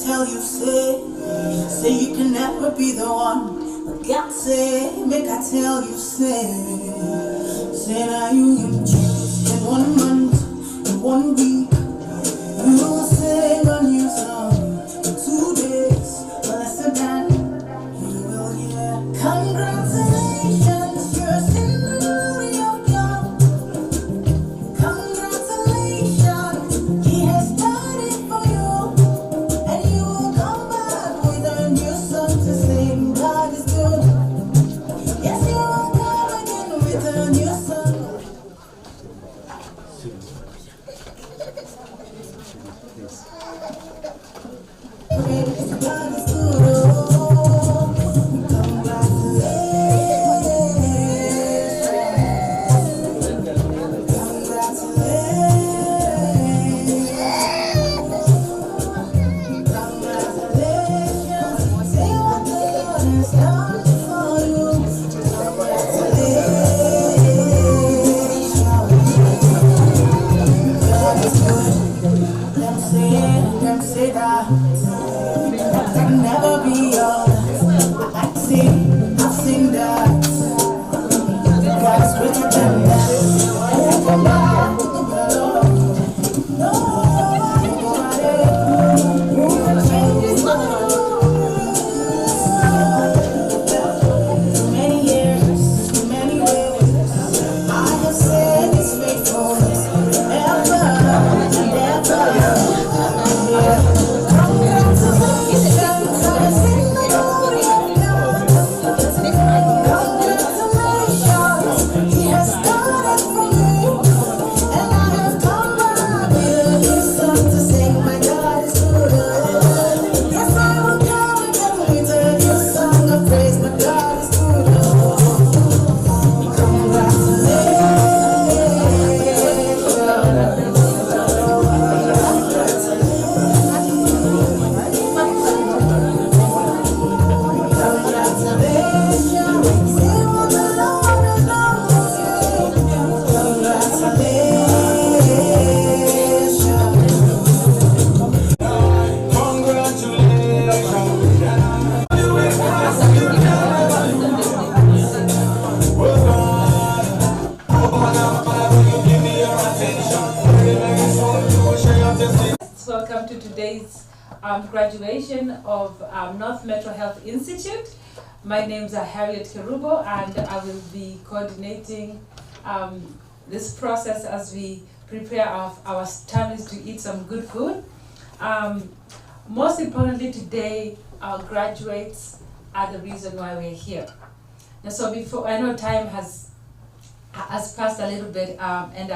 tell you, say you can never be the one. But God say, make I tell you, say now you can choose in 1 month, in 1 week. You will sing a new song in 2 days, or less than that. You will hear congratulations, you're in the glory of God. Congratulations, He has done it for you, and you will come back with a new song to sing. God is good. Yes, you will come again with a new song. God is good. Never be yours. I sing that. God is greater than that. Many years, many ways, I have said His faithfulness ever and ever. Welcome to today's graduation of North Metro Health Institute. My name is Harriet Kerubo, and I will be coordinating this process as we prepare our families to eat some good food. Most importantly today, our graduates are the reason why we're here. And so before, I know time has passed a little bit, and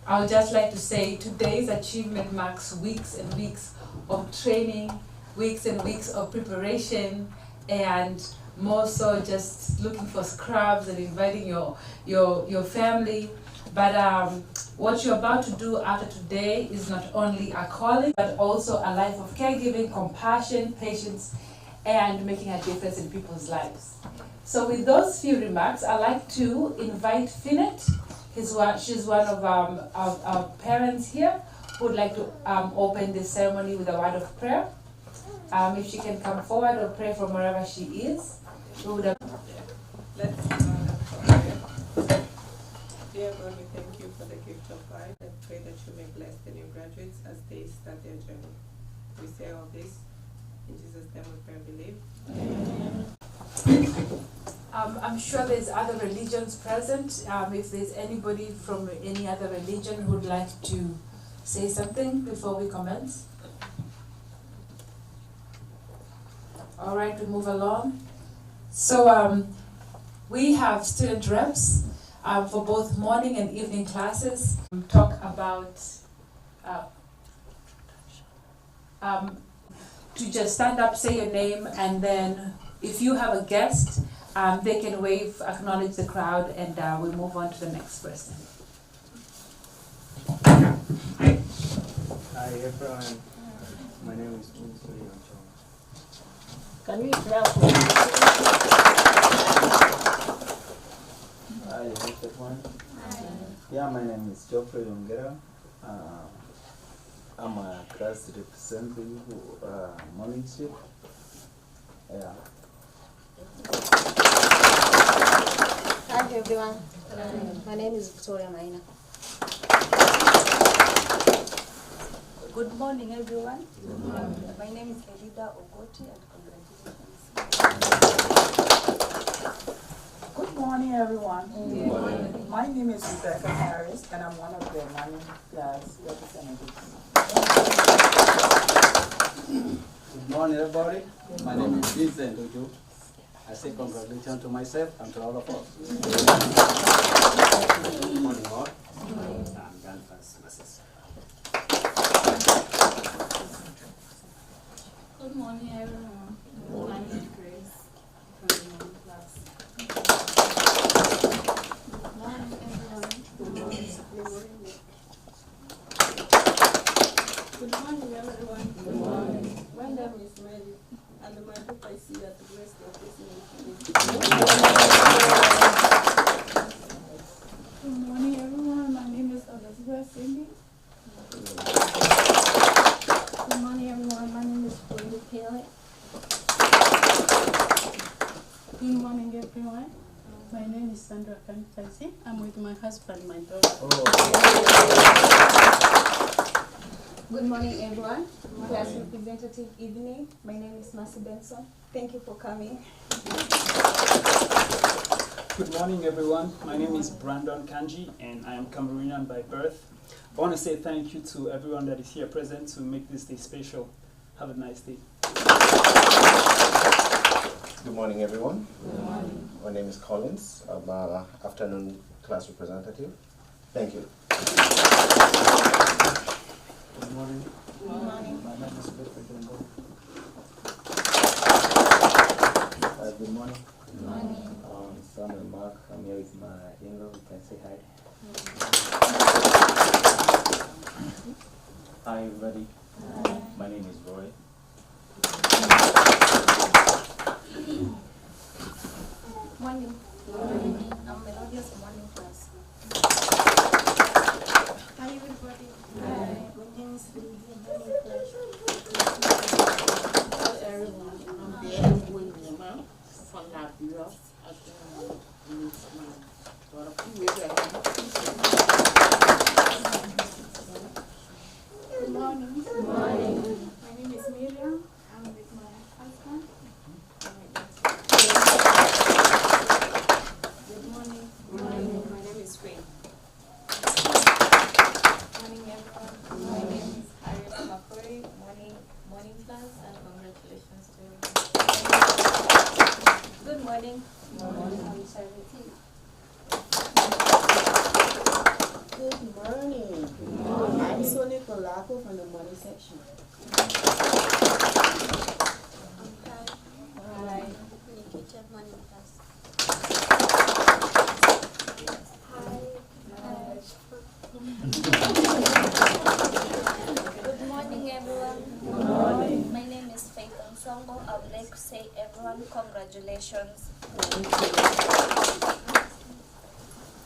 I would just like to say today's achievement marks weeks and weeks of training, weeks and weeks of preparation, and more so just looking for scrubs and inviting your family. But what you're about to do after today is not only a calling, but also a life of caregiving, compassion, patience, and making a difference in people's lives. So with those few remarks, I'd like to invite Finet. She's one of our parents here who would like to open this ceremony with a word of prayer. If she can come forward or pray from wherever she is, we would have. Let's pray. Dear God, we thank you for the gift of life and pray that you may bless the new graduates as they start their journey. We say all this in Jesus' name we pray and believe. Amen. I'm sure there's other religions present. If there's anybody from any other religion who would like to say something before we commence. All right, we move along. So we have student reps for both morning and evening classes. Talk about to just stand up, say your name, and then if you have a guest, they can wave, acknowledge the crowd, and we'll move on to the next person. Hi everyone, my name is Kingsley Ochoa. Can we clap? Hi, everyone. Yeah, my name is Geoffrey Ongera. I'm a class representative, morning shift. Yeah. Hi everyone. My name is Victoria Maina. Good morning, everyone. My name is Elida Ogoti, and congratulations. Good morning, everyone. Good morning. My name is Rebecca Harris, and I'm one of the morning class representatives. Good morning, everybody. My name is Vincent Ojo. I say congratulations to myself and to all of us. Good morning, all. I'm Dan Francis. Good morning, everyone. My name is Grace from the morning class. Good morning, everyone. Good morning, everyone. Good morning. My name is Mary, and my hope I see that the rest of this Good morning, everyone. My name is Elizabeth Cindy. Good morning, everyone. My name is Brenda Kelly. Good morning, everyone. My name is Sandra Kantasi. I'm with my husband, my daughter. Good morning everyone. Class representative evening. My name is Mercy Benson. Thank you for coming. Good morning, everyone. My name is Brandon Kanji, and I am Cameroonian by birth. I want to say thank you to everyone that is here present to make this day special. Have a nice day. Good morning, everyone. Good morning. My name is Collins. I'm an afternoon class representative. Thank you. Good morning. Good morning. My name is Bedford Dembo. Good morning. Good morning. Son and Mark, I'm here with my in-law. We can say hi. Hi, everybody. My name is Roy. Morning. Morning. I'm Melodious morning class. Hi everybody. Hi. My name is Lydia Morning Class. Hello everyone. I'm very woman from Liberia. Good morning. Good morning. My name is Miriam. I'm with my husband. Good morning. Good morning. My name is Wayne. Morning, everyone. My name is Harriet McCoy. Morning class, and congratulations to everyone. Good morning. Good morning. I'm Charity. Good morning. I'm Sonia Kolako from the morning section. Hi. Nikita Morning Class. Good morning, everyone. Good morning. My name is Faith Nsongo. I would like to say everyone congratulations.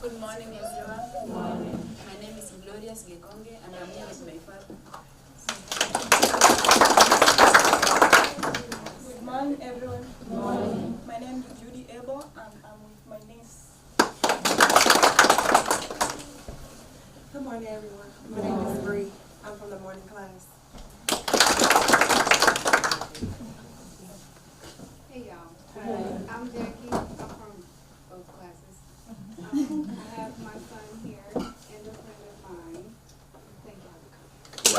Good morning, everyone. Good morning. My name is Glorious Likonge, and I'm here with my father. Good morning, everyone. Good morning. My name is Judy Abel, and I'm with my niece. Good morning, everyone. My name is Bree. I'm from the morning class. Hey, y'all. Hi. I'm Jackie. I'm from both classes. I have my son here and a friend of mine. Thank y'all for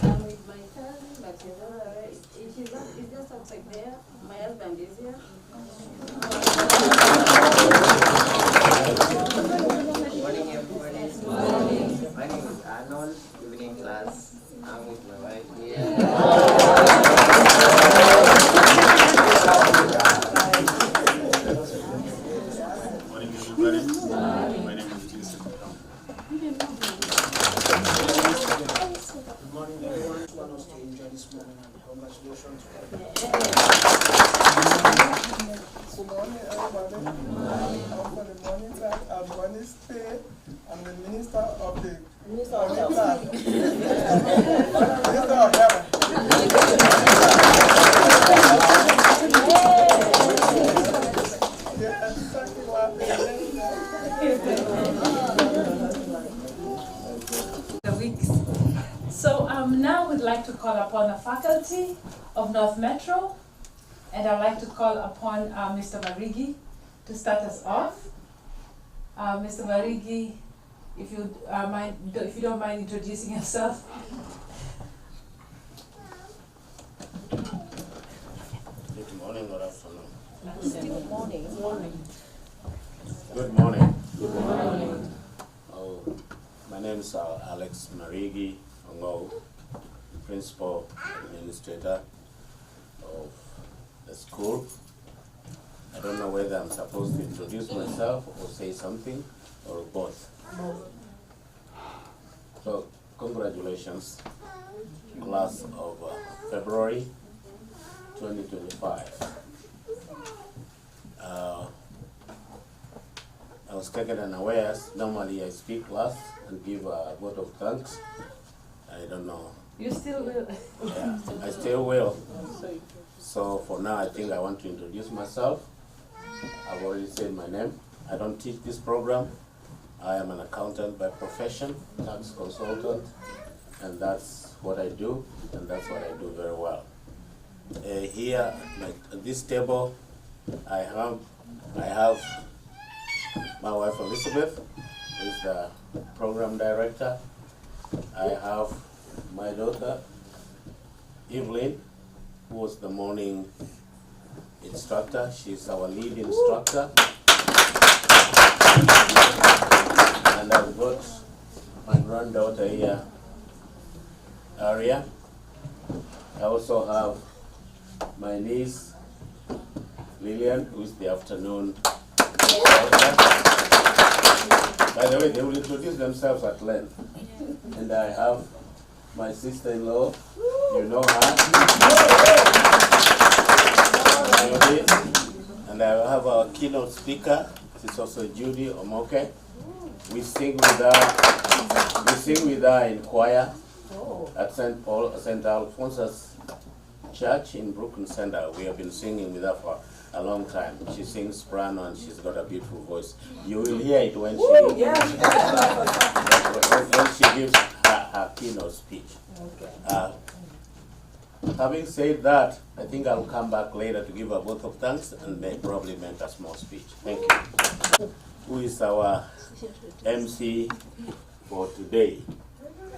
I'm with my cousin, but she's just outside there. My husband is here. Good morning, everybody. My name is Arnold, evening class. I'm with my wife here. Morning, everybody. My name is Jason. Good morning, everyone. I want us to enjoy this morning and congratulations to everyone. Good morning, everybody. Miss all help. The weeks. So now we'd like to call upon the faculty of North Metro, and I'd like to call upon Mr. Marigi to start us off. Mr. Marigi, if you don't mind introducing yourself. Good morning or afternoon? Good morning. Good morning. Good morning. Oh, my name is Alex Marigi Ongo, Principal Administrator of the school. I don't know whether I'm supposed to introduce myself or say something or both. So, congratulations, class of February 2025. I was taken unawares. Normally I speak last and give a vote of thanks. I don't know. You still will. Yeah, I still will. So for now, I think I want to introduce myself. I've already said my name. I don't teach this program. I am an accountant by profession, tax consultant, and that's what I do, and that's what I do very well. Here at this table, I have my wife Elizabeth, who is the program director. I have my daughter Evelyn, who was the morning instructor. She's our lead instructor. And I've got my granddaughter here, Aria. I also have my niece, Lillian, who is the afternoon instructor. By the way, they will introduce themselves at length. And I have my sister-in-law, you know her. And I have our keynote speaker, she's also Judy Omoke. We sing with her in choir at St. Alphonsus Church in Brooklyn Center. We have been singing with her for a long time. She sings soprano and she's got a beautiful voice. You will hear it when when she gives her keynote speech. Okay. Having said that, I think I'll come back later to give a vote of thanks and probably make a small speech. Thank you. Who is our MC for today?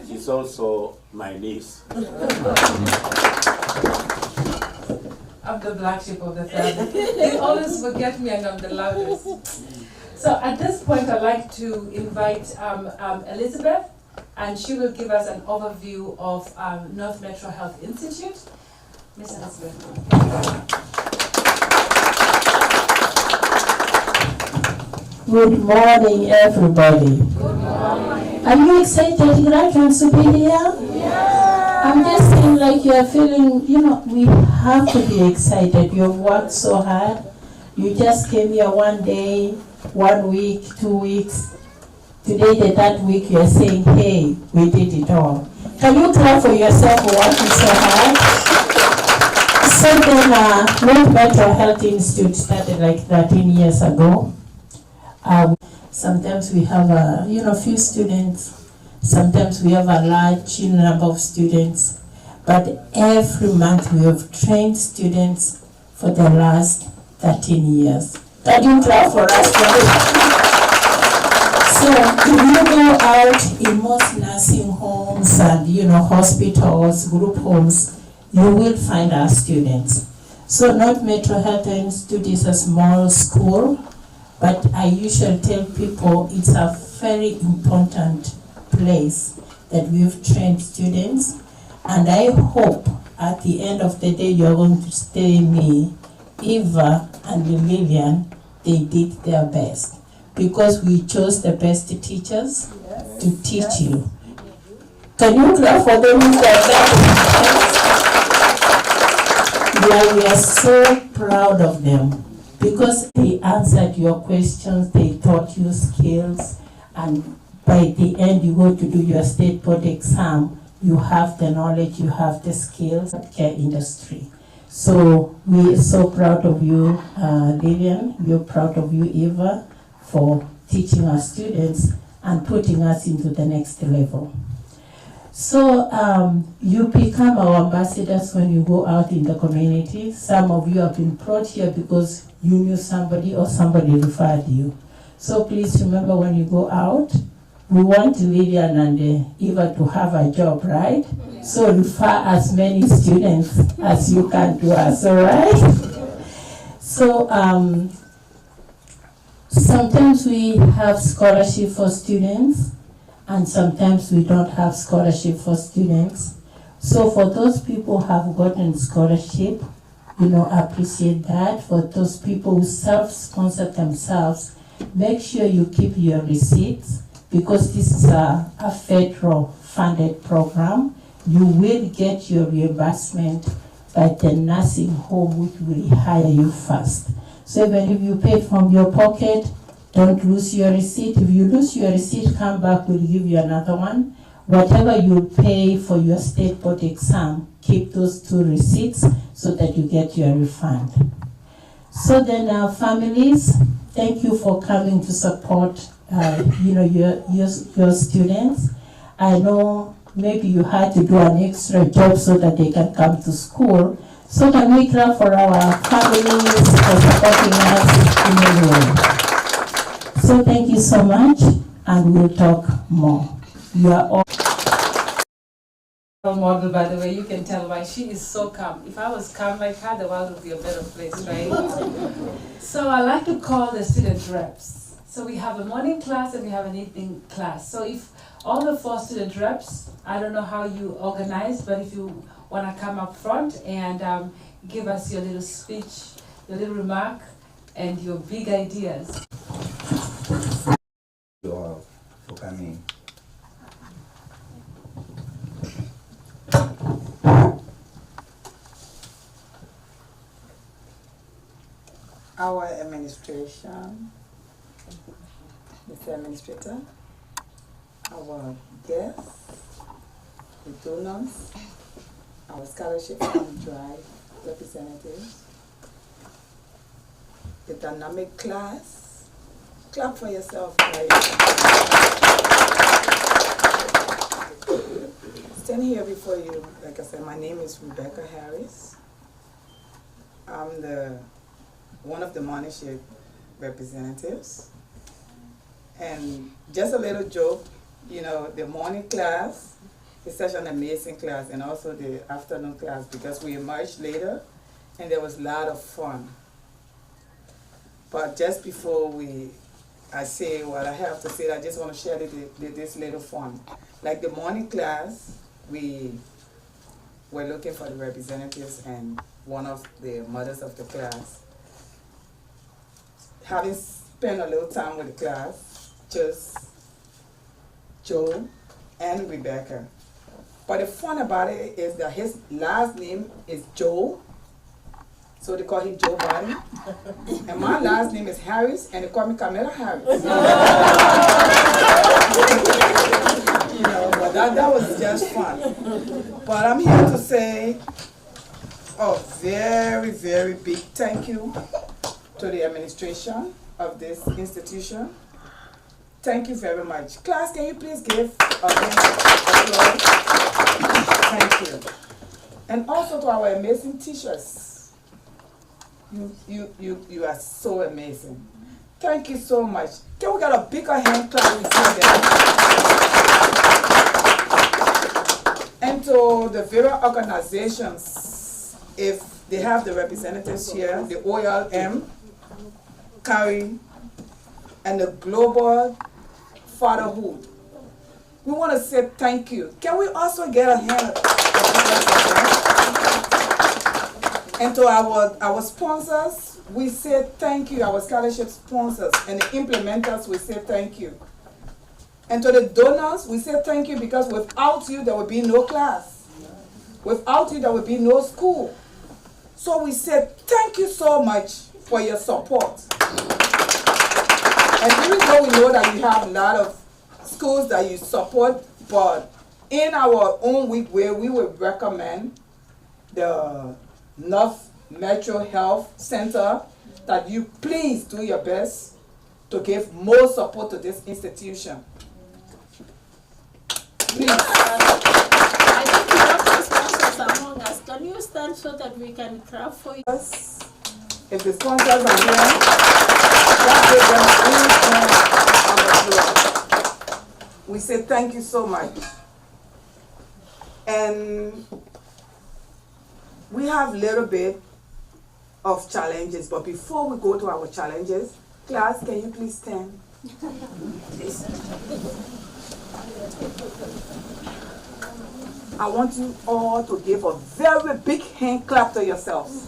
She's also my niece. I'm the black sheep of the family. They always forget me and I'm the loudest. So at this point, I'd like to invite Elizabeth, and she will give us an overview of North Metro Health Institute. Miss Elizabeth. Good morning, everybody. Good morning. Are you excited, graduates, to be here? Yeah. I'm just saying, like, you're feeling, we have to be excited. You've worked so hard. You just came here one day, 1 week, 2 weeks. Today, the third week, you're saying, hey, we did it all. Can you clap for yourself for working so hard? So then, North Metro Health Institute started like 13 years ago. Sometimes we have a few students, sometimes we have a large number of students, but every month we have trained students for the last 13 years. Can you clap for us? So if you go out in most nursing homes and hospitals, group homes, you will find our students. So North Metro Health Institute is a small school, but I usually tell people it's a very important place that we've trained students, and I hope at the end of the day you're going to say me, Eva and Lillian, they did their best, because we chose the best teachers to teach you. Can you clap for them? Yeah, we are so proud of them, because they answered your questions, they taught you skills, and by the end you go to do your state board exam, you have the knowledge, you have the skills of care industry. So we're so proud of you, Lillian. We're proud of you, Eva, for teaching our students and putting us into the next level. So you become our ambassadors when you go out in the community. Some of you have been brought here because you knew somebody or somebody referred you. So please remember when you go out, we want Lillian and Eva to have a job, right? Yeah. So refer as many students as you can to us, all right? So sometimes we have scholarship for students, and sometimes we don't have scholarship for students. So for those people who have gotten scholarship, appreciate that. For those people who self-sponsor themselves, make sure you keep your receipts, because this is a federal funded program. You will get your reimbursement by the nursing home which will hire you first. So even if you pay from your pocket, don't lose your receipt. If you lose your receipt, come back, we'll give you another one. Whatever you pay for your state board exam, keep those 2 receipts so that you get your refund. So then families, thank you for coming to support your students. I know maybe you had to do an extra job so that they can come to school. So can we clap for our families for supporting us in any way? So thank you so much, and we'll talk more. You are all role model, by the way. You can tell why she is so calm. If I was calm like her, the world would be a better place, right? So I like to call the student reps. So we have a morning class and we have an evening class. So if all the 4 student reps, I don't know how you organize, but if you want to come up front and give us your little speech, your little remark, and your big ideas. You all for coming. Our administration, Mr. Administrator, our guests, the donors, our scholarship fund drive representatives, the dynamic class. Clap for yourself, guys. Standing here before you, like I said, my name is Rebecca Harris. I'm one of the Monishet representatives. And just a little joke, the morning class is such an amazing class, and also the afternoon class, because we emerged later and there was a lot of fun. But just before I say what I have to say, I just want to share this little fun. Like the morning class, we were looking for the representatives, and one of the mothers of the class, having spent a little time with the class, just Joe and Rebecca. But the fun about it is that his last name is Joe, so they call him Joe Biden. And my last name is Harris, and they call me Camilla Harris. But that was just fun. But I'm here to say a very, very big thank you to the administration of this institution. Thank you very much. Class, can you please give a round of applause? Thank you. And also to our amazing teachers. You are so amazing. Thank you so much. Can we get a bigger hand clap for them? And to the various organizations, if they have the representatives here, the OLM, Carrie, and the Global Fatherhood, we want to say thank you. Can we also get a hand? And to our sponsors, we say thank you. Our scholarship sponsors and the implementers, we say thank you. And to the donors, we say thank you, because without you, there would be no class. Without you, there would be no school. So we say thank you so much for your support. And even though we know that you have a lot of schools that you support, but in our own week where we would recommend the North Metro Health Center that you please do your best to give more support to this institution. Please. I think we have sponsors among us. Can you stand so that we can clap for you? If the sponsors are here, that gives them on the floor. We say thank you so much. And we have a little bit of challenges, but before we go to our challenges, class, can you please stand? I want you all to give a very big hand clap to yourselves.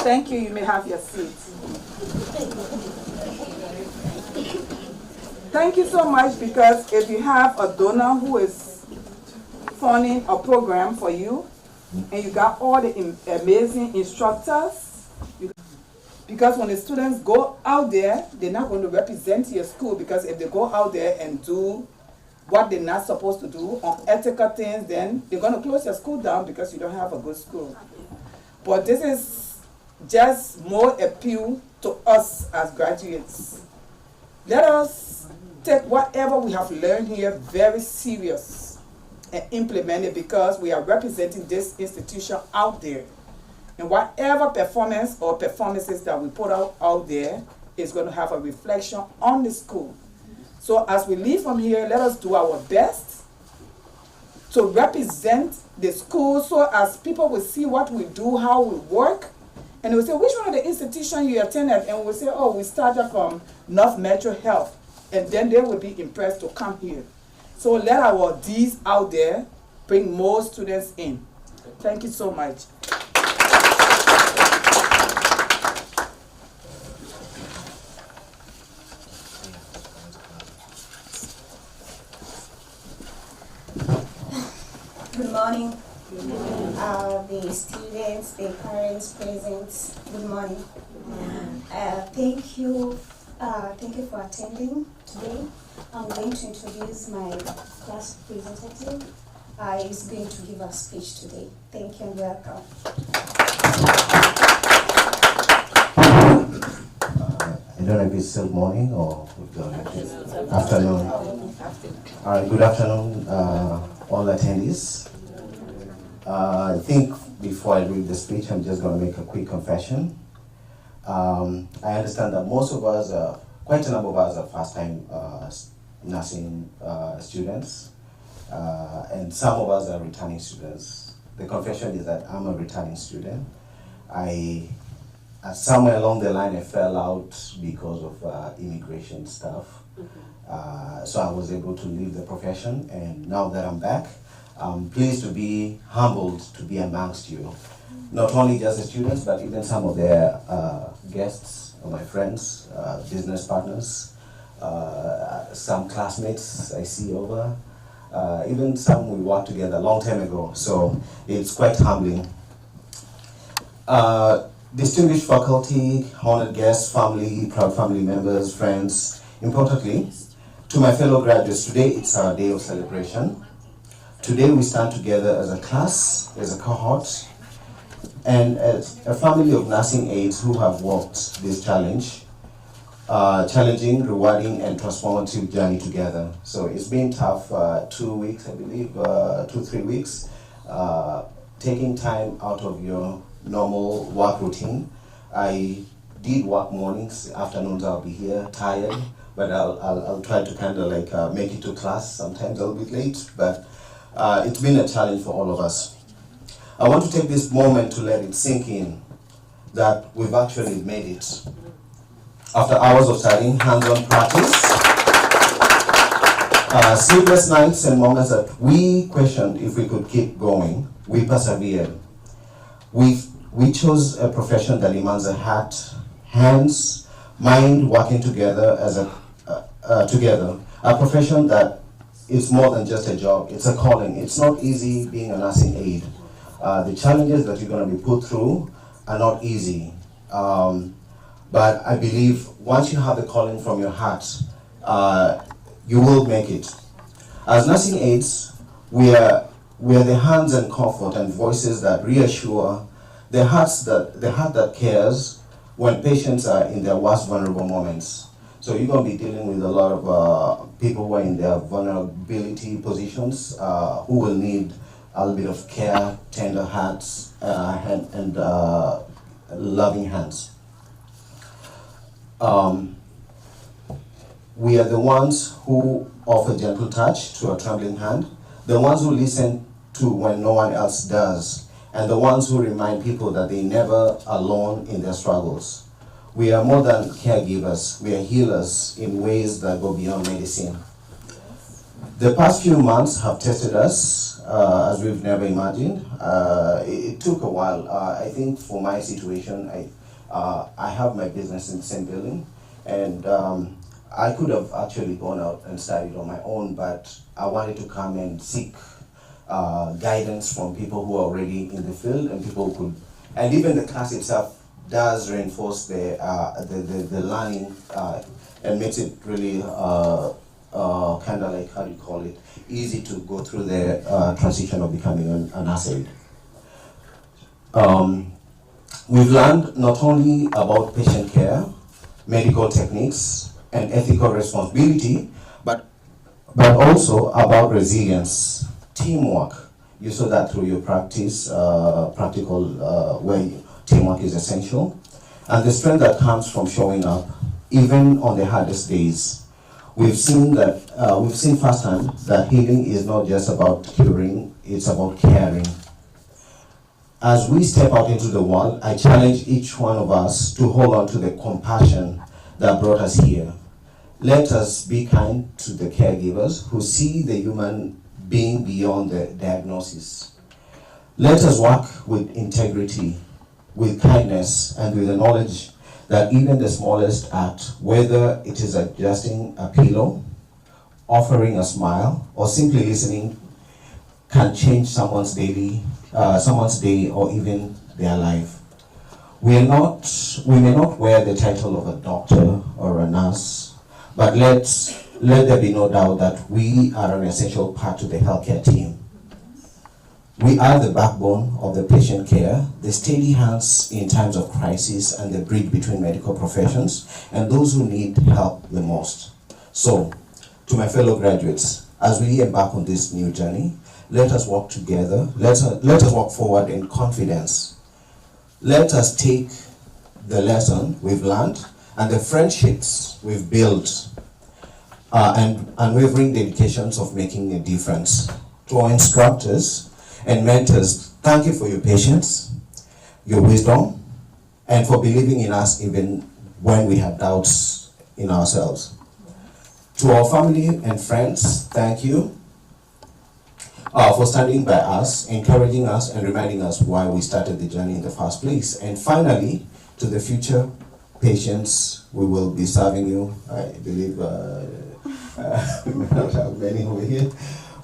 Thank you. You may have your seats. Thank you so much, because if you have a donor who is funding a program for you, and you got all the amazing instructors, because when the students go out there, they're not going to represent your school, because if they go out there and do what they're not supposed to do on ethical things, then they're going to close your school down because you don't have a good school. But this is just more appeal to us as graduates. Let us take whatever we have learned here very serious and implement it, because we are representing this institution out there. And whatever performance or performances that we put out there is going to have a reflection on the school. So as we leave from here, let us do our best to represent the school, so as people will see what we do, how we work, and they will say, which one of the institutions you attended? And we'll say, oh, we started from North Metro Health. And then they will be impressed to come here. So let our Ds out there bring more students in. Thank you so much. Good morning. The students, the parents present, good morning. Thank you for attending today. I'm going to introduce my class representative. He's going to give a speech today. Thank you and welcome. I don't know if it's still morning or afternoon. All right, good afternoon, all attendees. I think before I read the speech, I'm just going to make a quick confession. I understand that most of us, quite a number of us, are first-time nursing students, and some of us are returning students. The confession is that I'm a returning student. Somewhere along the line, I fell out because of immigration stuff. So I was able to leave the profession, and now that I'm back, I'm pleased to be humbled to be amongst you. Not only just the students, but even some of their guests, or my friends, business partners, some classmates I see over, even some we worked together a long time ago. So it's quite humbling. Distinguished faculty, honored guests, family, proud family members, friends, importantly, to my fellow graduates, today it's our day of celebration. Today we stand together as a class, as a cohort, and as a family of nursing aides who have walked this challenging, rewarding, and transformative journey together. So it's been tough, 2 weeks, I believe, 2-3 weeks, taking time out of your normal work routine. I did work mornings, afternoons I'll be here, tired, but I'll try to kind of like make it to class, sometimes a little bit late, but it's been a challenge for all of us. I want to take this moment to let it sink in that we've actually made it. After hours of studying, hands-on practice, sleepless nights and moments that we questioned if we could keep going, we persevered. We chose a profession that demands a heart, hands, mind working together as a profession that is more than just a job. It's a calling. It's not easy being a nursing aide. The challenges that you're going to be put through are not easy. But I believe once you have the calling from your heart, you will make it. As nursing aides, we are the hands and comfort and voices that reassure, the heart that cares when patients are in their worst vulnerable moments. So you're going to be dealing with a lot of people who are in their vulnerability positions, who will need a little bit of care, tender hearts, and loving hands. We are the ones who offer gentle touch to a trembling hand, the ones who listen to when no one else does, and the ones who remind people that they're never alone in their struggles. We are more than caregivers, we are healers in ways that go beyond medicine. The past few months have tested us as we've never imagined. It took a while. I think for my situation, I have my business in the same building, and I could have actually gone out and studied on my own, but I wanted to come and seek guidance from people who are already in the field, and people who could, and even the class itself does reinforce the learning and makes it really kind of like, how do you call it, easy to go through the transition of becoming an nurse aide. We've learned not only about patient care, medical techniques, and ethical responsibility, but also about resilience, teamwork. You saw that through your practical where teamwork is essential, and the strength that comes from showing up, even on the hardest days. We've seen firsthand that healing is not just about curing; it's about caring. As we step out into the world, I challenge each one of us to hold on to the compassion that brought us here. Let us be kind to the caregivers who see the human being beyond the diagnosis. Let us work with integrity, with kindness, and with the knowledge that even the smallest act, whether it is adjusting a pillow, offering a smile, or simply listening, can change someone's day, or even their life. We may not wear the title of a doctor or a nurse, but let there be no doubt that we are an essential part to the healthcare team. We are the backbone of the patient care, the steady hands in times of crisis, and the bridge between medical professions and those who need help the most. So, to my fellow graduates, as we embark on this new journey, let us walk together, let us walk forward in confidence. Let us take the lesson we've learned and the friendships we've built and unwavering dedications of making a difference. To our instructors and mentors, thank you for your patience, your wisdom, and for believing in us even when we had doubts in ourselves. To our family and friends, thank you for standing by us, encouraging us, and reminding us why we started the journey in the first place. And finally, to the future patients, we will be serving you. I believe we may not have many over here,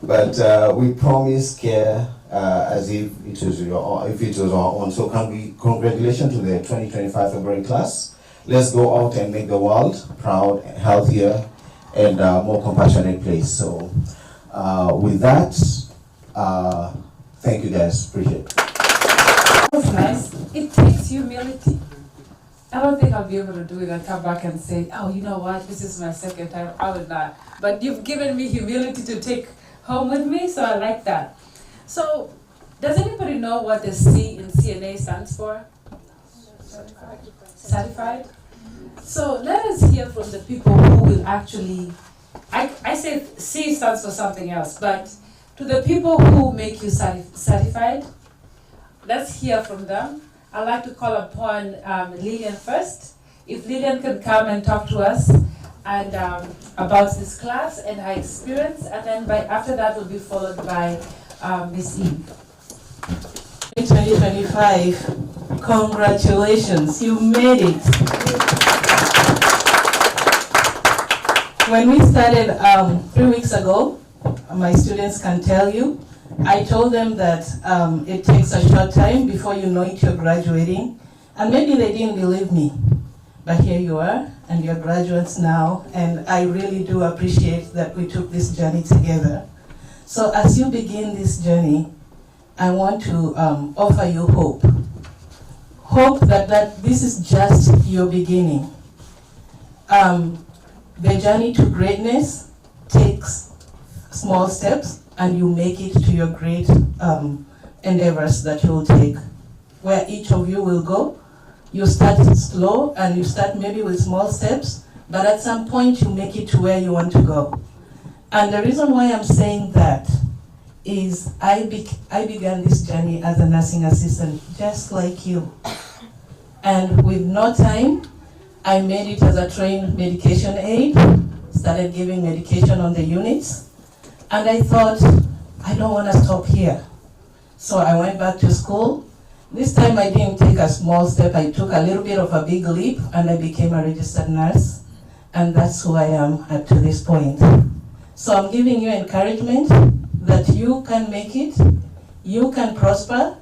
but we promise care as if it was our own. So congratulations to the 2025 February class. Let's go out and make the world proud, healthier, and more compassionate place. So with that, thank you guys, appreciate it. That's nice. It takes humility. I don't think I'll be able to do it and come back and say, oh, you know what, this is my second time. I would not. But you've given me humility to take home with me, so I like that. So, does anybody know what the C in CNA stands for? Certified? So, let us hear from the people who will actually, I say C stands for something else, but to the people who make you certified, let's hear from them. I'd like to call upon Lillian first. If Lillian can come and talk to us and about this class and her experience, and then after that will be followed by Miss Eve. 2025, congratulations, you made it. When we started 3 weeks ago, my students can tell you, I told them that it takes a short time before you know it, you're graduating, and maybe they didn't believe me. but here you are, and you're graduates now, and I really do appreciate that we took this journey together. So as you begin this journey, I want to offer you hope. Hope that this is just your beginning. The journey to greatness takes small steps, and you make it to your great endeavors that you will take. Where each of you will go, you start slow and you start maybe with small steps, but at some point you make it to where you want to go. And the reason why I'm saying that is I began this journey as a nursing assistant, just like you. And with no time, I made it as a trained medication aide, started giving medication on the units, and I thought, I don't want to stop here. So I went back to school. This time I didn't take a small step, I took a little bit of a big leap, and I became a registered nurse, and that's who I am up to this point. So I'm giving you encouragement that you can make it, you can prosper,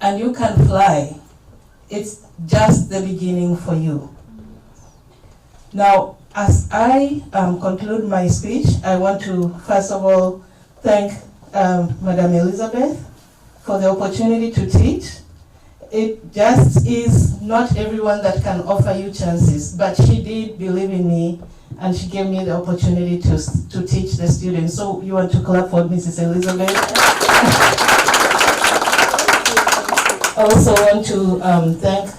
and you can fly. It's just the beginning for you. Now, as I conclude my speech, I want to first of all thank Madam Elizabeth for the opportunity to teach. It just is not everyone that can offer you chances, but she did believe in me, and she gave me the opportunity to teach the students. So you want to clap for Mrs. Elizabeth? Also want to thank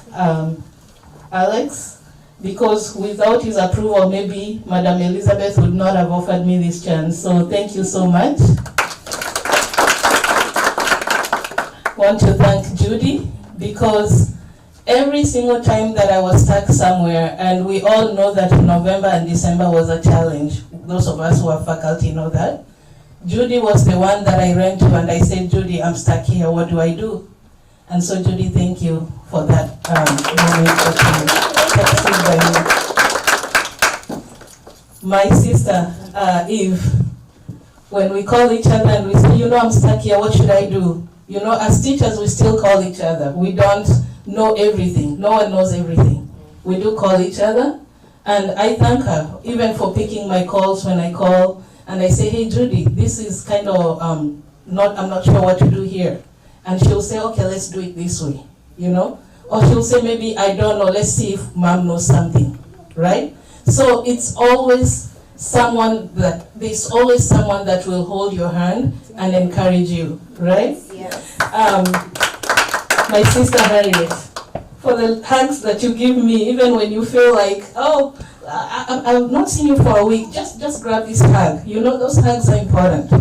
Alex, because without his approval, maybe Madam Elizabeth would not have offered me this chance. So thank you so much. Want to thank Judy, because every single time that I was stuck somewhere, and we all know that November and December was a challenge, those of us who are faculty know that, Judy was the one that I ran to and I said, Judy, I'm stuck here, what do I do? And so Judy, thank you for that moment that you texted by me. My sister, Eve, when we call each other and we say, you know, I'm stuck here, what should I do? You know, as teachers, we still call each other. We don't know everything. No one knows everything. We do call each other. And I thank her, even for picking my calls when I call. And I say, hey, Judy, this is kind of, I'm not sure what to do here. And she'll say, okay, let's do it this way, you know? Or she'll say, maybe, I don't know, let's see if mom knows something, right? So it's always there's always someone that will hold your hand and encourage you, right? Yes. My sister Harriet, for the hugs that you give me, even when you feel like, oh, I've not seen you for a week, just grab this hug. You know, those hugs are important.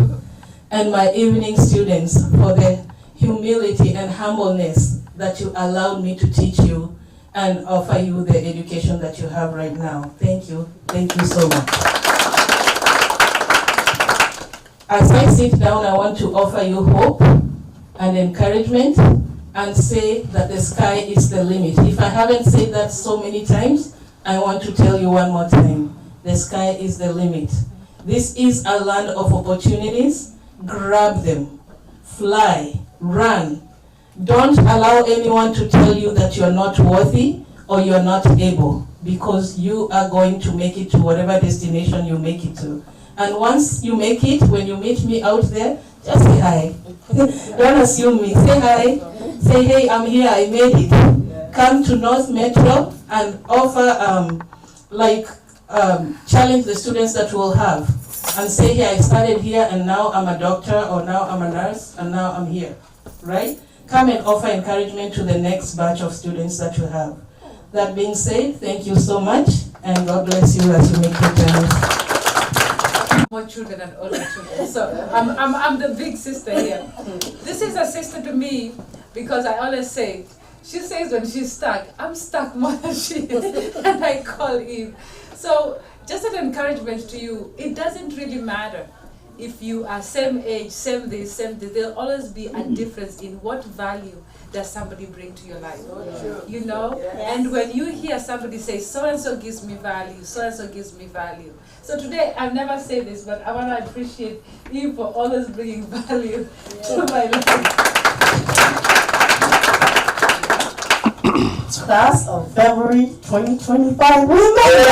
And my evening students, for the humility and humbleness that you allowed me to teach you and offer you the education that you have right now. Thank you. Thank you so much. As I sit down, I want to offer you hope and encouragement and say that the sky is the limit. If I haven't said that so many times, I want to tell you one more time. The sky is the limit. This is a land of opportunities. Grab them. Fly. Run. Don't allow anyone to tell you that you're not worthy or you're not able, because you are going to make it to whatever destination you make it to. And once you make it, when you meet me out there, just say hi. Don't assume me. Say hi. Say, hey, I'm here, I made it. Come to North Metro and offer, challenge the students that we'll have. And say, hey, I started here and now I'm a doctor, or now I'm a nurse and now I'm here, right? Come and offer encouragement to the next batch of students that you have. That being said, thank you so much, and God bless you as you make your journey. More children and older children. So I'm the big sister here. This is a sister to me because I always say, she says when she's stuck, I'm stuck more than she is, and I call Eve. So just an encouragement to you, it doesn't really matter if you are same age, same this, there'll always be a difference in what value does somebody bring to your life. You know? Yes. And when you hear somebody say, so-and-so gives me value, so-and-so gives me value. So today, I've never said this, but I want to appreciate you for always bringing value to my life. class of February 2025. We made it!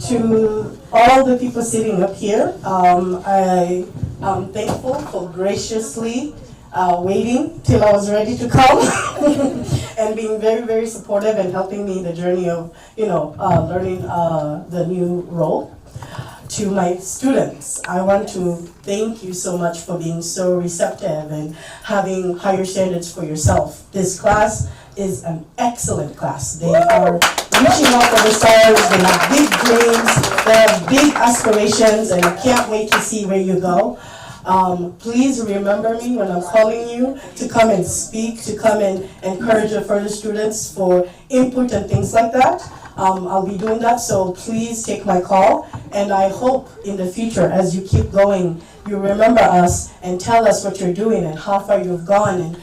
To all the people sitting up here, I am thankful for graciously waiting till I was ready to come and being very, very supportive and helping me in the journey of, learning the new role. To my students, I want to thank you so much for being so receptive and having higher standards for yourself. This class is an excellent class. They are reaching out for the stars, they have big dreams, they have big aspirations, and I can't wait to see where you go. Please remember me when I'm calling you to come and speak, to come and encourage the further students for input and things like that. I'll be doing that, so please take my call, and I hope in the future, as you keep going, you remember us and tell us what you're doing and how far you've gone, and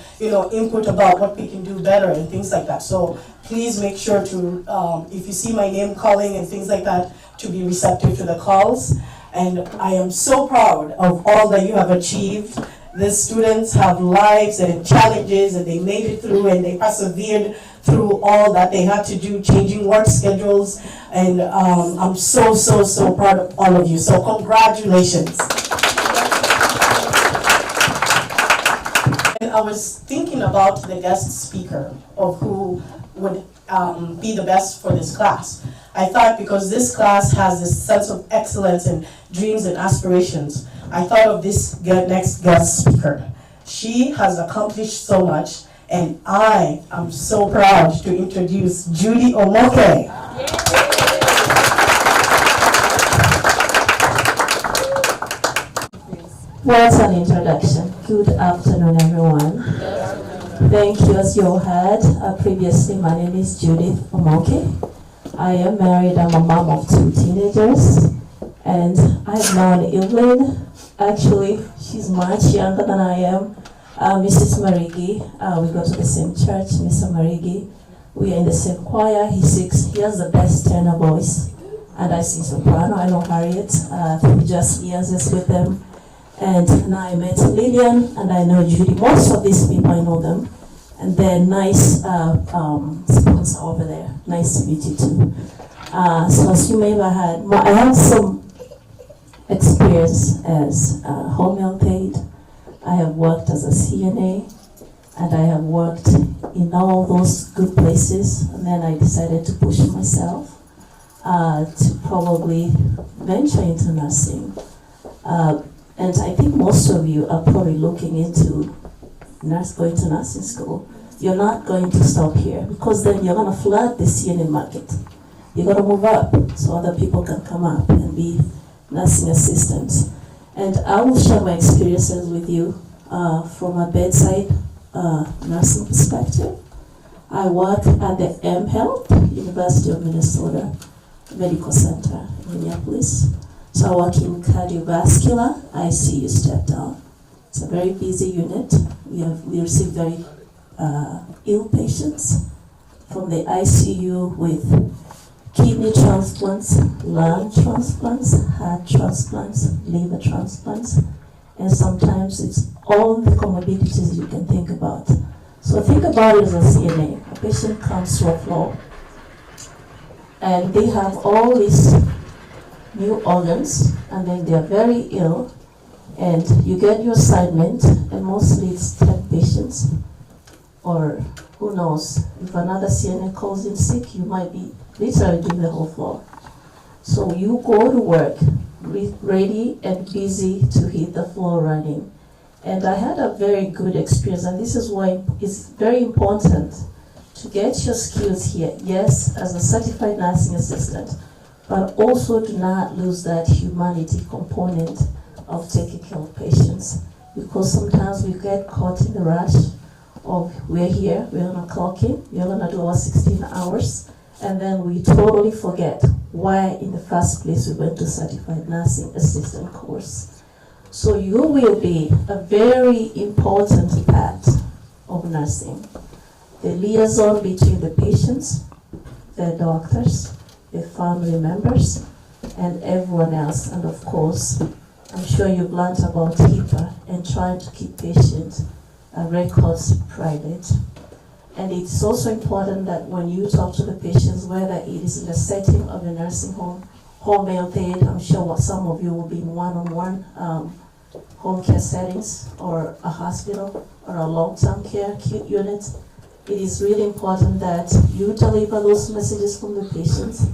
input about what we can do better and things like that. So please make sure to, if you see my name calling and things like that, to be receptive to the calls. And I am so proud of all that you have achieved. The students have lives and challenges, and they made it through, and they persevered through all that they had to do, changing work schedules, and I'm so, so, so proud of all of you. So congratulations. And I was thinking about the guest speaker of who would be the best for this class. I thought because this class has this sense of excellence and dreams and aspirations, I thought of this next guest speaker. She has accomplished so much, and I am so proud to introduce Judy Omoke. What an introduction. Good afternoon, everyone. Thank you. As you heard previously, my name is Judith Omoke. I am married. I'm a mom of 2 teenagers, and I've known Evelyn. Actually, she's much younger than I am. Mrs. Marigi, we go to the same church, Mr. Marigi. We are in the same choir. He has the best tenor voice, and I sing soprano. I know Harriet through just years with them. And now I met Lillian, and I know Judy. Most of these people, I know them. And they're nice sponsor over there. Nice to meet you too. So as you may have heard, I have some experience as a home health aide. I have worked as a CNA, and I have worked in all those good places. And then I decided to push myself to probably venture into nursing. And I think most of you are probably looking into going to nursing school. You're not going to stop here, because then you're going to flood the CNA market. You're going to move up so other people can come up and be nursing assistants. And I will share my experiences with you from a bedside nursing perspective. I work at the mHealth, University of Minnesota Medical Center in Minneapolis. So I work in cardiovascular, ICU step down. It's a very busy unit. We receive very ill patients from the ICU with kidney transplants, lung transplants, heart transplants, liver transplants, and sometimes it's all the comorbidities you can think about. So think about it as a CNA. A patient comes to a floor, and they have all these new organs, and then they are very ill, and you get your assignment, and mostly it's 10 patients, or who knows, if another CNA calls in sick, you might be literally doing the whole floor. So you go to work ready and busy to hit the floor running. And I had a very good experience, and this is why it's very important to get your skills here. Yes, as a certified nursing assistant, but also do not lose that humanity component of taking care of patients, because sometimes we get caught in the rush of we're here, we're gonna clock in, we're gonna do our 16 hours, and then we totally forget why in the first place we went to certified nursing assistant course. So you will be a very important part of nursing, the liaison between the patients, the doctors, the family members, and everyone else, and of course, I'm sure you've learned about HIPAA and trying to keep patient records private. And it's also important that when you talk to the patients, whether it is in the setting of a nursing home, home health aid, I'm sure what some of you will be in one-on-one home care settings, or a hospital, or a long-term care acute unit. It is really important that you deliver those messages from the patients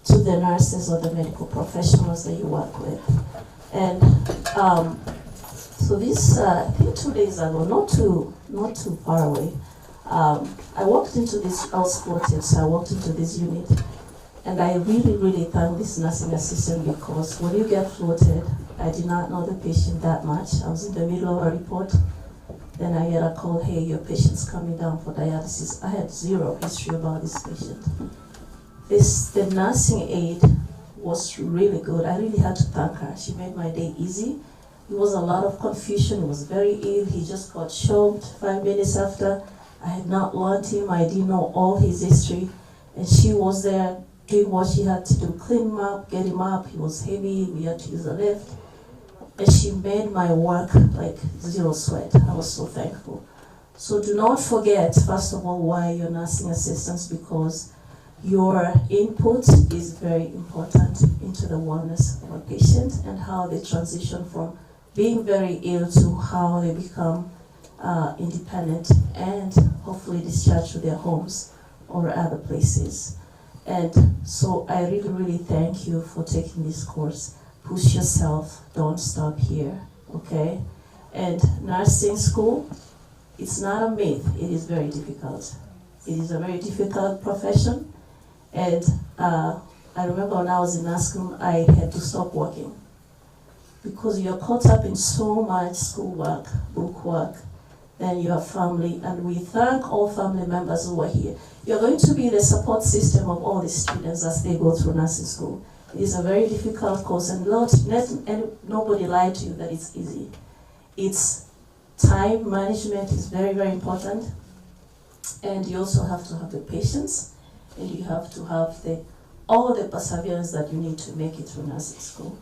to the nurses or the medical professionals that you work with. And so this, I think 2 days ago, not too far away, I walked into this, I was floated, so I walked into this unit, and I really thank this nursing assistant, because when you get floated, I did not know the patient that much. I was in the middle of a report, then I get a call, hey, your patient's coming down for dialysis. I had zero history about this patient. The nursing aide was really good. I really had to thank her. She made my day easy. It was a lot of confusion. He was very ill. He just got choked 5 minutes after. I had not learned him. I didn't know all his history. And she was there doing what she had to do, clean him up, get him up. He was heavy. We had to use a lift. And she made my work like zero sweat. I was so thankful. So do not forget, first of all, why you're nursing assistants, because your input is very important into the wellness of a patient and how they transition from being very ill to how they become independent and hopefully discharged to their homes or other places. And so I really thank you for taking this course. Push yourself, don't stop here, okay? And nursing school, it's not a myth, it is very difficult. It is a very difficult profession. And I remember when I was in nursing school, I had to stop working because you're caught up in so much schoolwork, book work, then you have family, and we thank all family members who are here. You're going to be the support system of all the students as they go through nursing school. It is a very difficult course, and nobody lied to you that it's easy. It's time management is very important, and you also have to have the patience, and you have to have all the perseverance that you need to make it through nursing school.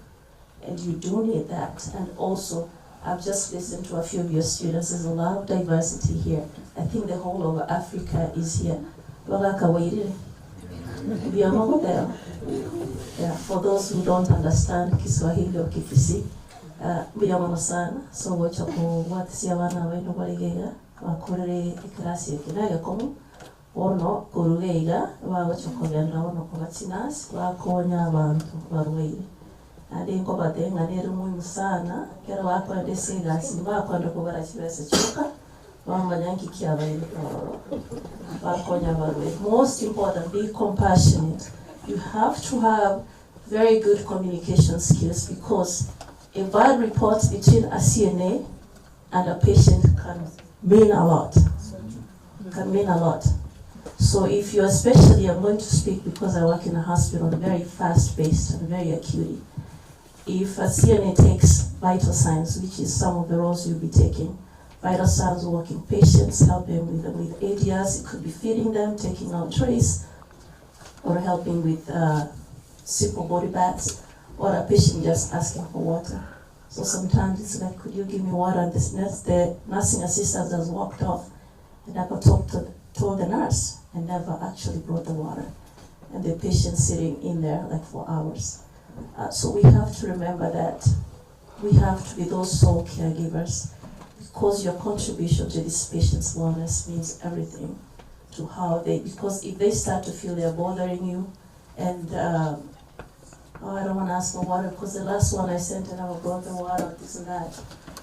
And you do need that. And also, I've just listened to a few of your students. There's a lot of diversity here. I think the whole of Africa is here. Yeah, for those who don't understand Kiswahili or Kifisi, biyamano sana. So wachako watisia wana wenu waligega wakurere ikrasi yakinaga komu ono kurugeiga wachako genda ono kubatinas wakonya abantu barweire. Andi ngo badenga nero muhimu sana kera wakwende singa simba kwenda kubara kibese chuka wamanyanki kiabaye wakonya barweire. Most important, be compassionate. You have to have very good communication skills, because a bad report between a CNA and a patient can mean a lot. So if you especially, I'm going to speak because I work in a hospital, very fast-paced and very acute. If a CNA takes vital signs, which is some of the roles you'll be taking, vital signs working patients, helping with ADRs, it could be feeding them, taking out trays, or helping with simple body baths, or a patient just asking for water. So sometimes it's like, could you give me water? And the nursing assistant has walked off and never told the nurse and never actually brought the water. And the patient sitting in there like for hours. So we have to remember that we have to be those sole caregivers, because your contribution to this patient's wellness means everything to how because if they start to feel they're bothering you, and I don't want to ask for water because the last one I sent and I brought the water, this and that.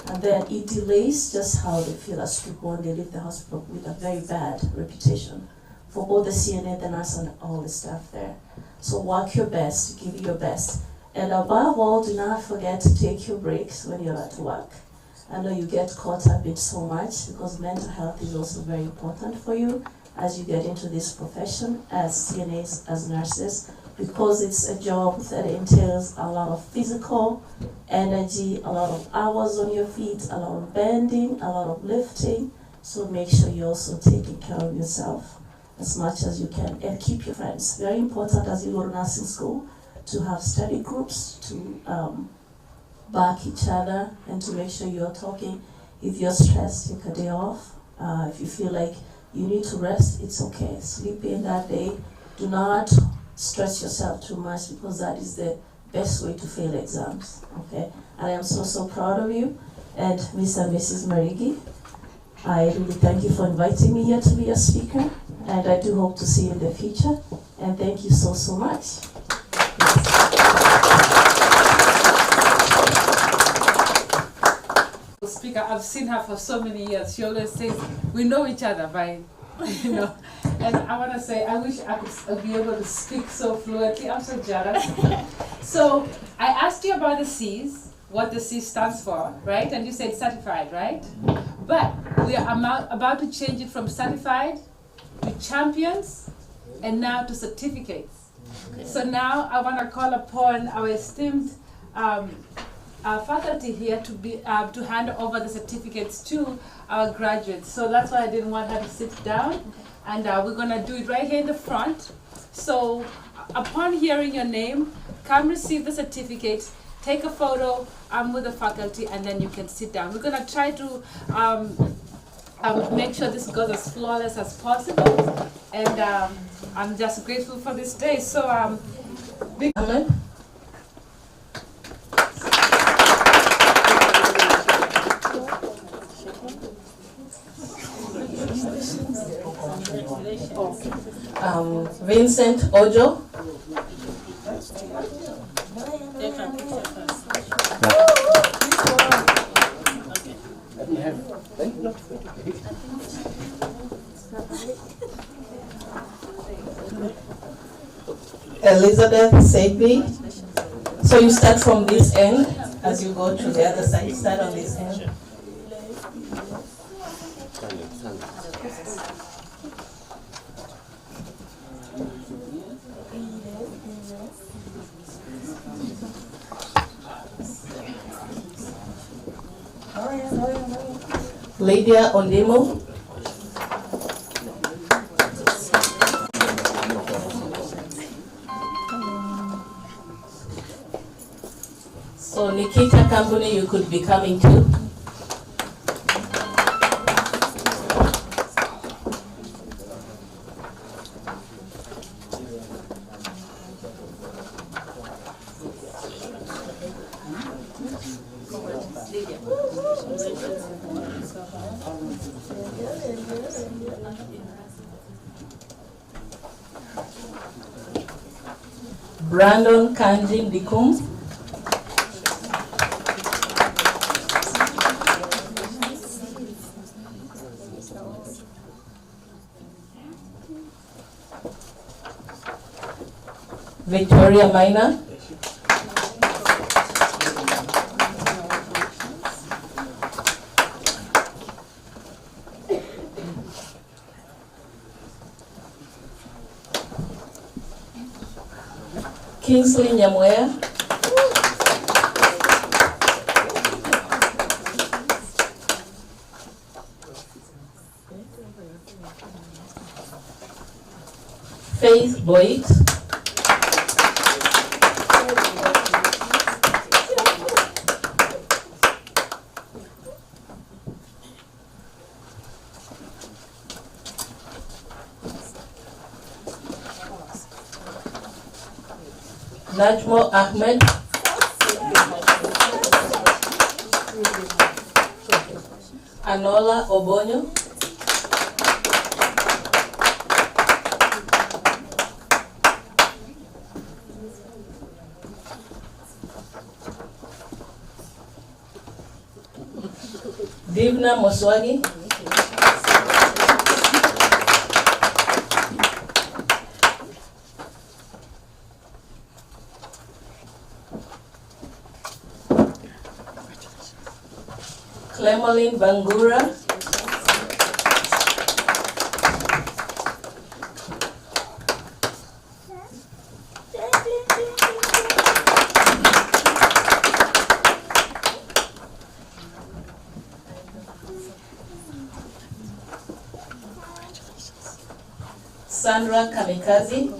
And then it delays just how they feel as people when they leave the hospital with a very bad reputation for both the CNA, the nurse, and all the staff there. So work your best, give your best. And above all, do not forget to take your breaks when you're at work. I know you get caught up in so much because mental health is also very important for you as you get into this profession as CNAs, as nurses, because it's a job that entails a lot of physical energy, a lot of hours on your feet, a lot of bending, a lot of lifting. So make sure you're also taking care of yourself as much as you can, and keep your friends. Very important as you go to nursing school to have study groups, to back each other and to make sure you're talking. If you're stressed, take a day off. If you feel like you need to rest, it's okay. Sleep in that day. Do not stress yourself too much because that is the best way to fail exams, okay? And I am so proud of you. And Mr. and Mrs. Marigi, I really thank you for inviting me here to be a speaker, and I do hope to see you in the future. And thank you so much. Speaker, I've seen her for so many years. She always says, we know each other by, you know. And I want to say, I wish I could be able to speak so fluently. I'm so jealous. So I asked you about the C's, what the C stands for, right? And you said certified, right? But we are about to change it from certified to champions and now to certificates. Okay. So now I want to call upon our esteemed faculty here to be to hand over the certificates to our graduates. So that's why I didn't want her to sit down, and we're gonna do it right here in the front. So upon hearing your name, come receive the certificate, take a photo with the faculty, and then you can sit down. We're gonna try to make sure this goes as flawless as possible, and I'm just grateful for this day. So big Vincent Ojo. Elizabeth Segby. So you start from this end as you go to the other side. You start on this end. Lydia Ondimo. So Nikita Kambuni, you could be coming too. Brandon Kanji Dikum. Victoria Minor. Kingsley Nyamwea. Faith Boyd. Najmo Ahmed. Anola Obonyo. Divna Moswagi. Clemeline Bangura. Sandra Kamikazi.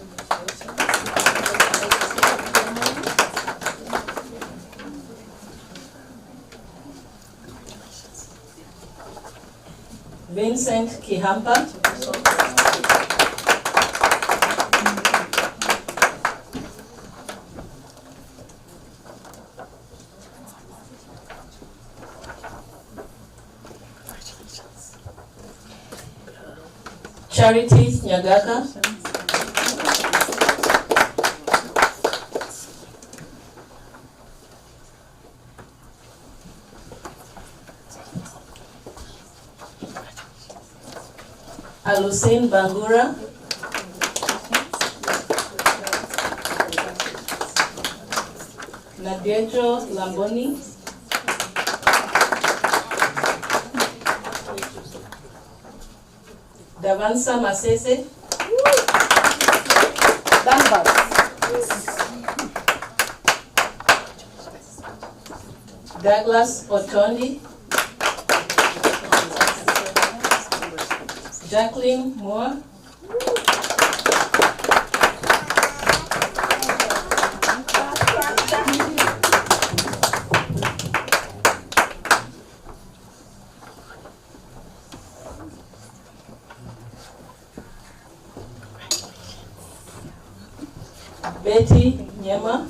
Vincent Kihampa. Charity Nyagaka. Alusin Bangura. Nadiejo Lamboni. Davansa Masese. Douglas Otondi. Jacqueline Moore. Betty Nyema.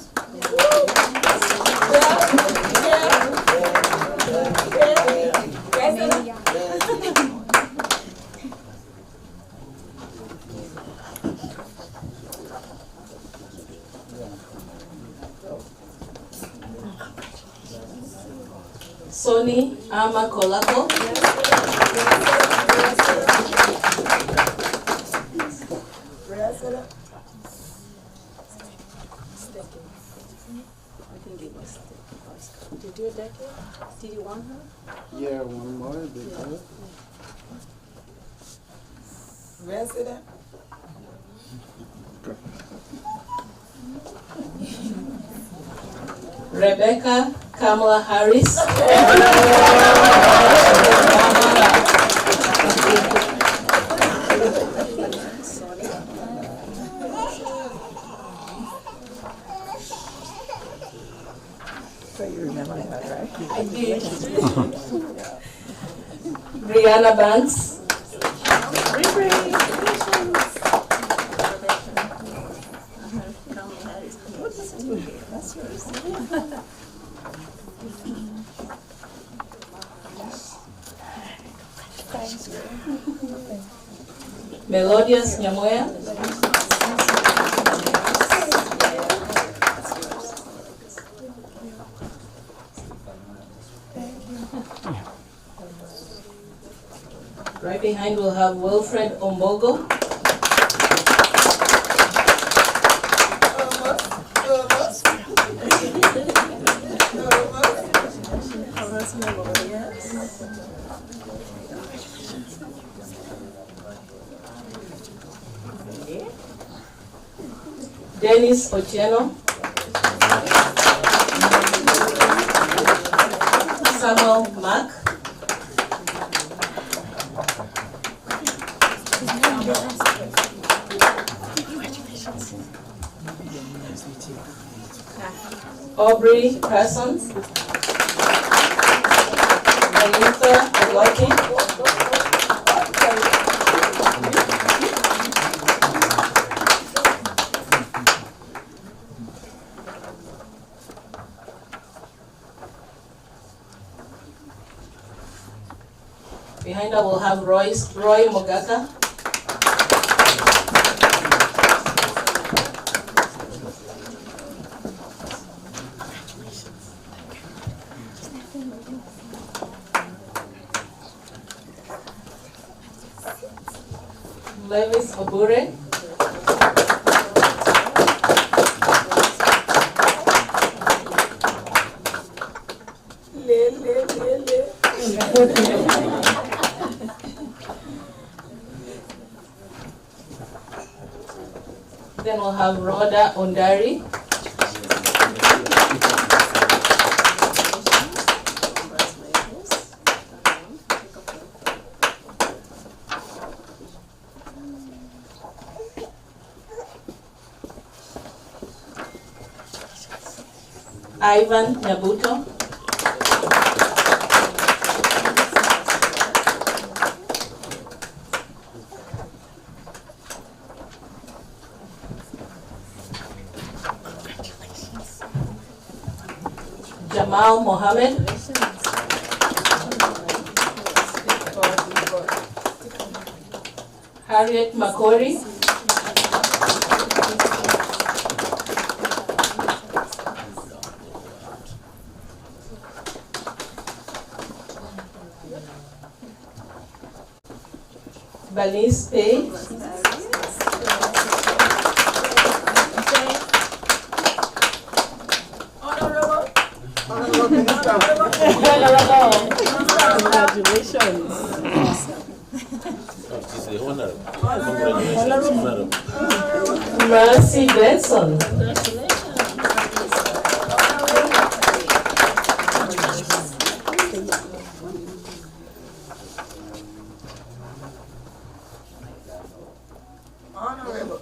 Sony Ama Kolako. Did you do a decade? Did you want her? Yeah, one more. Resident. Rebecca Kamala Harris. So you remember that, right? I did. Brianna Banks. Melodious Nyamoya. Right behind we'll have Wilfred Ombogo. Dennis Otieno. Samuel Mack. Aubrey Parsons. Melissa Agwati. Behind her we'll have Roy Mogaka. Levis Obure. Then we'll have Rhoda Ondari. Ivan Nyabuto. Kamal Mohammed. Harriet Makori. Balice Page. Congratulations. Mercy Benson. Honorable.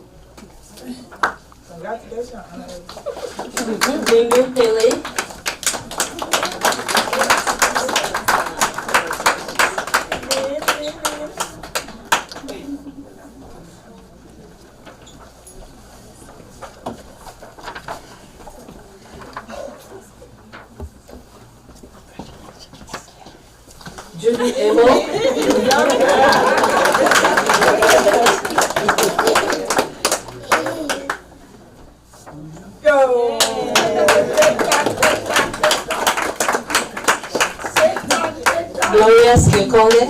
Congratulations, Honorable. Bindu Pele. Judy Ebo. Gloria Skekonge.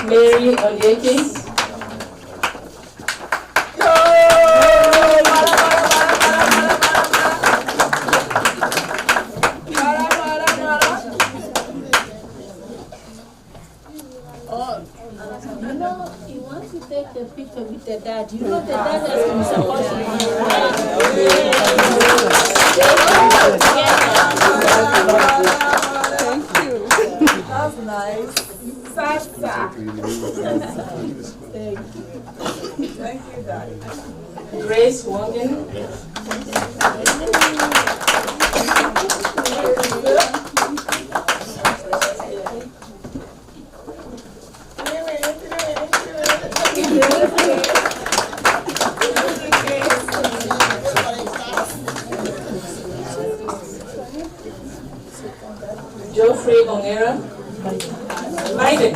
Mary Onyeki. You know, you want to take the picture with the dad. You know the dad has been supporting Thank you. That's nice. Sasa. Thank you. Thank you, Daddy. Grace Wangen. Geoffrey Ongera. Biden.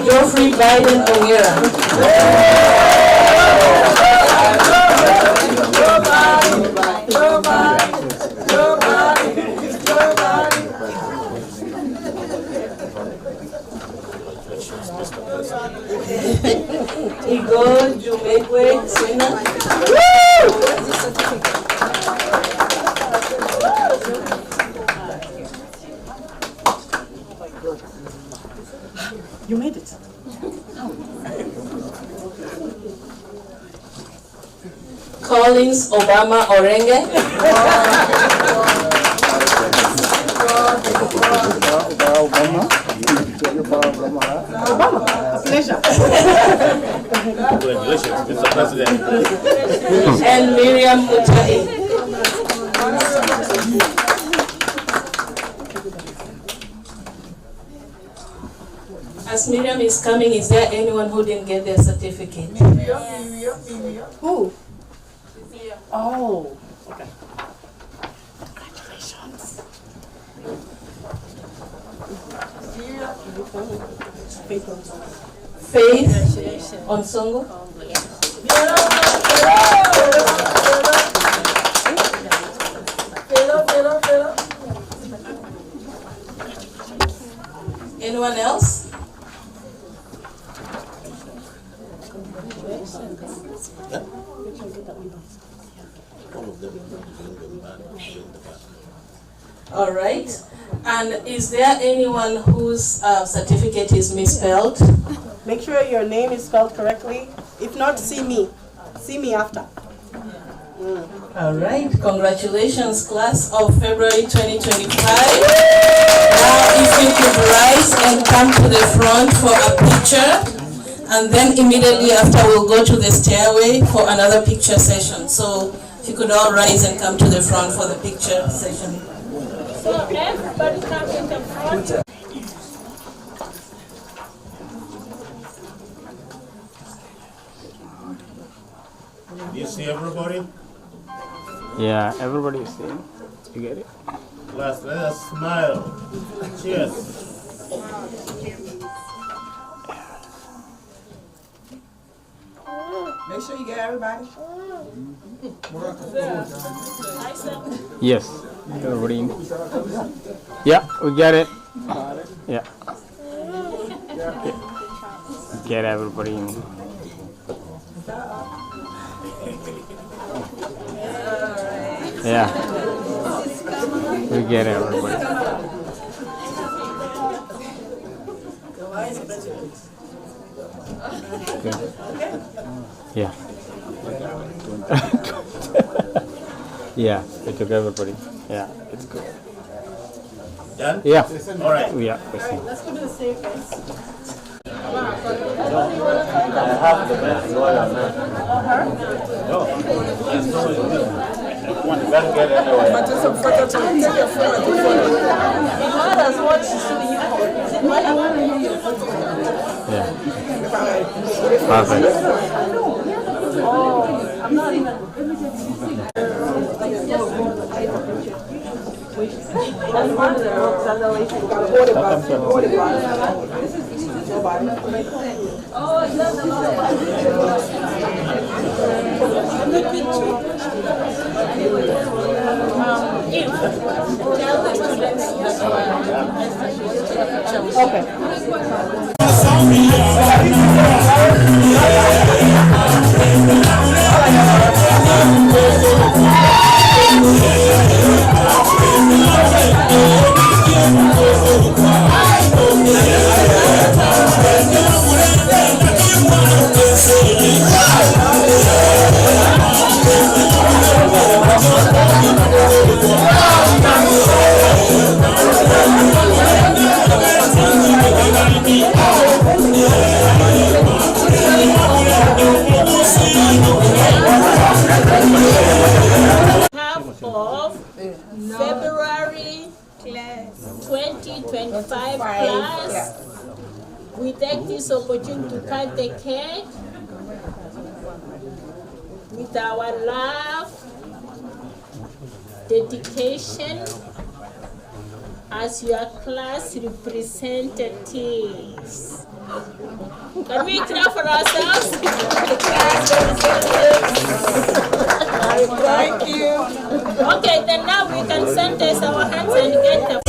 Geoffrey Biden Ongera. Igor Jumekwe Sena. You made it. Collins Obama Orenge. Obama, a pleasure. Congratulations, Mr. President. And Miriam Mutahi. As Miriam is coming, is there anyone who didn't get their certificate? Who? Oh, okay. Congratulations. Faith Onsongo. Anyone else? All right. And is there anyone whose certificate is misspelled? Make sure your name is spelled correctly. If not, see me. See me after. All right. Congratulations, class of February 2025. Now, if you could rise and come to the front for a picture. And then immediately after, we'll go to the stairway for another picture session. So if you could all rise and come to the front for the picture session. So everybody come in the front. You see everybody? Yeah, everybody is seeing. You get it? Let us smile. Cheers. Make sure you get everybody. Yes. Everybody in. Yeah, we get it. Yeah. Get everybody in. Yeah. We get everybody. Good. Yeah. Yeah, we took everybody. Yeah, it's good. Done? Yeah. All right. Yeah, we see. Let's go to the staircase. I have the best lawyer now. No. You better get anywhere. But just a photo to take your phone and take Yeah. Perfect. Oh, I'm not even. That's one of the ropes on the way to Oh, is that the half of February 2025 class. We take this opportunity to cut the cake with our love, dedication as your class representatives. Can we clap for ourselves? Thank you. Okay, then now we can sanitize our hands and get the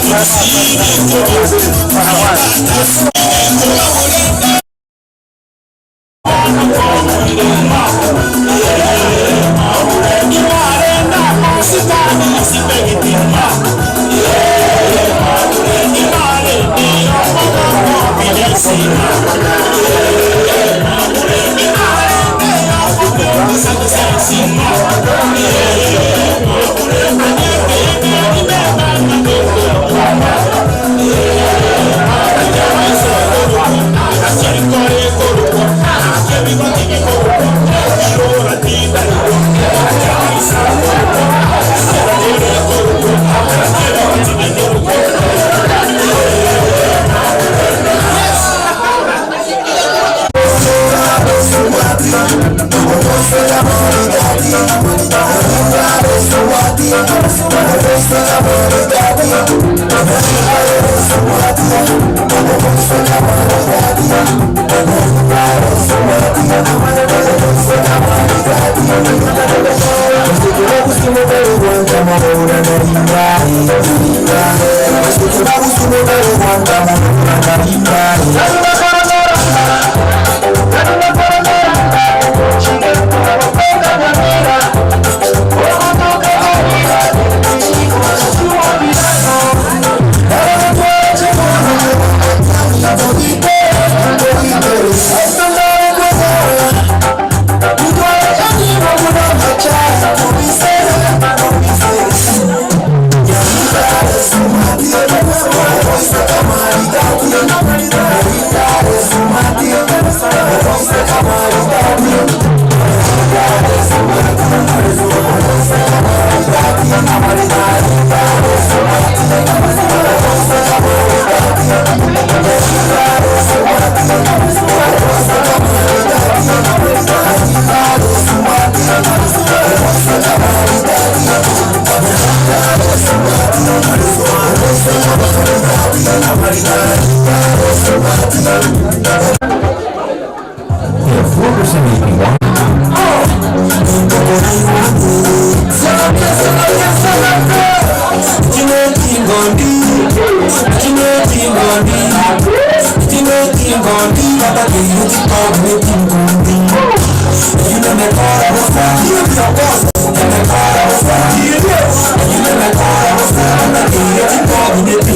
Merci. You